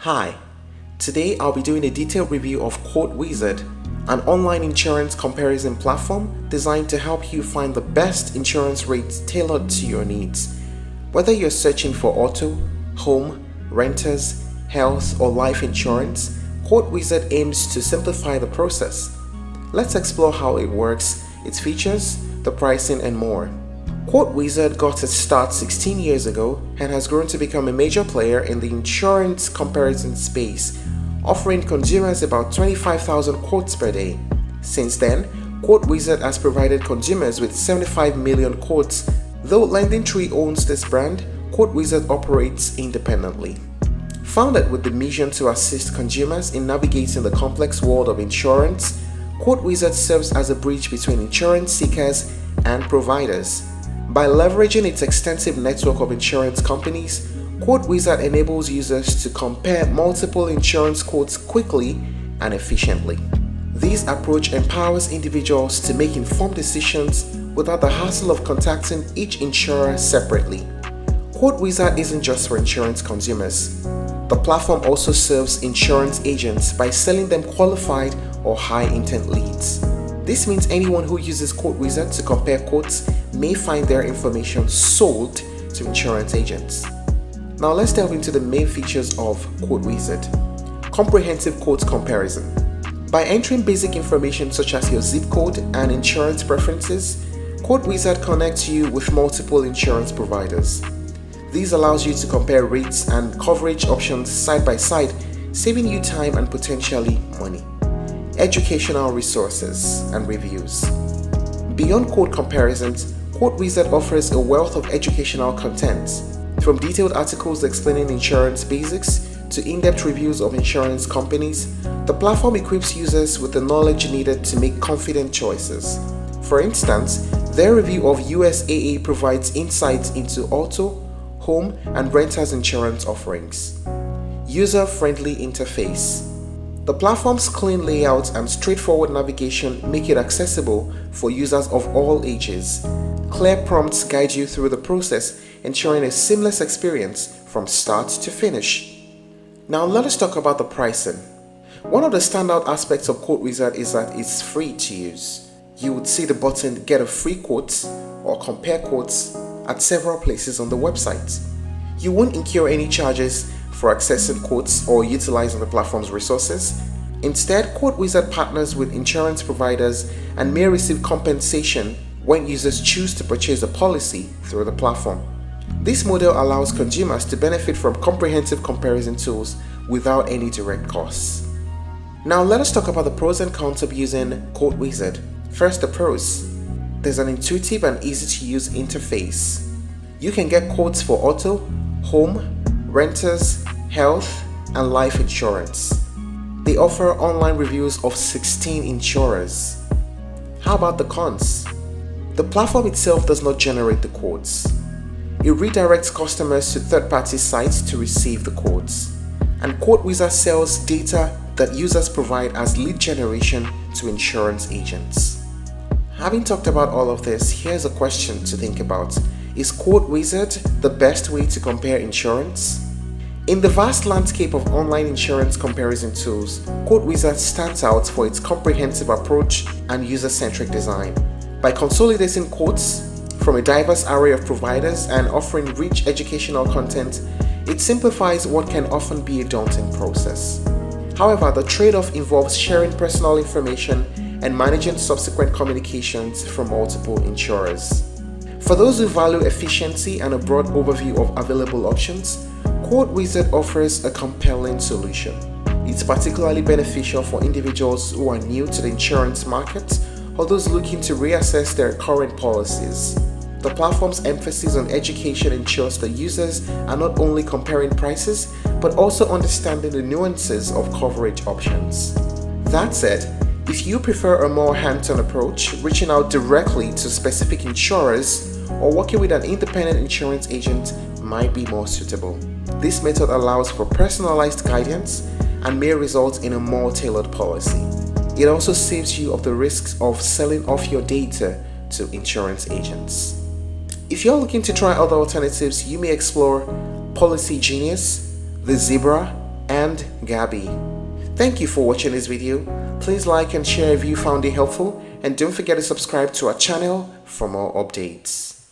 Hi, today I'll be doing a detailed review of QuoteWizard, an online insurance comparison platform designed to help you find the best insurance rates tailored to your needs. Whether you're searching for auto, home, renters, health, or life insurance, QuoteWizard aims to simplify the process. Let's explore how it works, its features, the pricing, and more. QuoteWizard got its start 16 years ago and has grown to become a major player in the insurance comparison space, offering consumers about 25,000 quotes per day. Since then, QuoteWizard has provided consumers with 75 million quotes. Though LendingTree owns this brand, QuoteWizard operates independently. Founded with the mission to assist consumers in navigating the complex world of insurance, QuoteWizard serves as a bridge between insurance seekers and providers. By leveraging its extensive network of insurance companies, QuoteWizard enables users to compare multiple insurance quotes quickly and efficiently. This approach empowers individuals to make informed decisions without the hassle of contacting each insurer separately. QuoteWizard isn't just for insurance consumers. The platform also serves insurance agents by selling them qualified or high-intent leads. This means anyone who uses QuoteWizard to compare quotes may find their information sold to insurance agents. Now let's delve into the main features of QuoteWizard. Comprehensive quote comparison. By entering basic information such as your zip code and insurance preferences, QuoteWizard connects you with multiple insurance providers. This allows you to compare rates and coverage options side by side, saving you time and potentially money. Educational resources and reviews. Beyond quote comparisons, QuoteWizard offers a wealth of educational content, from detailed articles explaining insurance basics to in-depth reviews of insurance companies. The platform equips users with the knowledge needed to make confident choices. For instance, their review of USAA provides insights into auto, home, and renters insurance offerings. User-friendly interface. The platform's clean layout and straightforward navigation make it accessible for users of all ages. Clear prompts guide you through the process, ensuring a seamless experience from start to finish. Now let us talk about the pricing. One of the standout aspects of QuoteWizard is that it's free to use. You would see the button Get a Free Quote or Compare Quotes at several places on the website. You won't incur any charges for accessing quotes or utilizing the platform's resources. Instead, QuoteWizard partners with insurance providers and may receive compensation when users choose to purchase a policy through the platform. This model allows consumers to benefit from comprehensive comparison tools without any direct costs. Now let us talk about the pros and cons of using QuoteWizard. First, the pros. There's an intuitive and easy-to-use interface. You can get quotes for auto, home, renters, health, and life insurance. They offer online reviews of 16 insurers. How about the cons? The platform itself does not generate the quotes. It redirects customers to third-party sites to receive the quotes. And QuoteWizard sells data that users provide as lead generation to insurance agents. Having talked about all of this, here's a question to think about. Is QuoteWizard the best way to compare insurance? In the vast landscape of online insurance comparison tools, QuoteWizard stands out for its comprehensive approach and user-centric design. By consolidating quotes from a diverse array of providers and offering rich educational content, it simplifies what can often be a daunting process. However, the trade-off involves sharing personal information and managing subsequent communications from multiple insurers. For those who value efficiency and a broad overview of available options, QuoteWizard offers a compelling solution. It's particularly beneficial for individuals who are new to the insurance market or those looking to reassess their current policies. The platform's emphasis on education ensures that users are not only comparing prices, but also understanding the nuances of coverage options. That said, if you prefer a more hands-on approach, reaching out directly to specific insurers or working with an independent insurance agent might be more suitable. This method allows for personalized guidance and may result in a more tailored policy. It also saves you of the risks of selling off your data to insurance agents. If you're looking to try other alternatives, you may explore Policy Genius, The Zebra, and Gabby. Thank you for watching this video. Please like and share if you found it helpful, and don't forget to subscribe to our channel for more updates.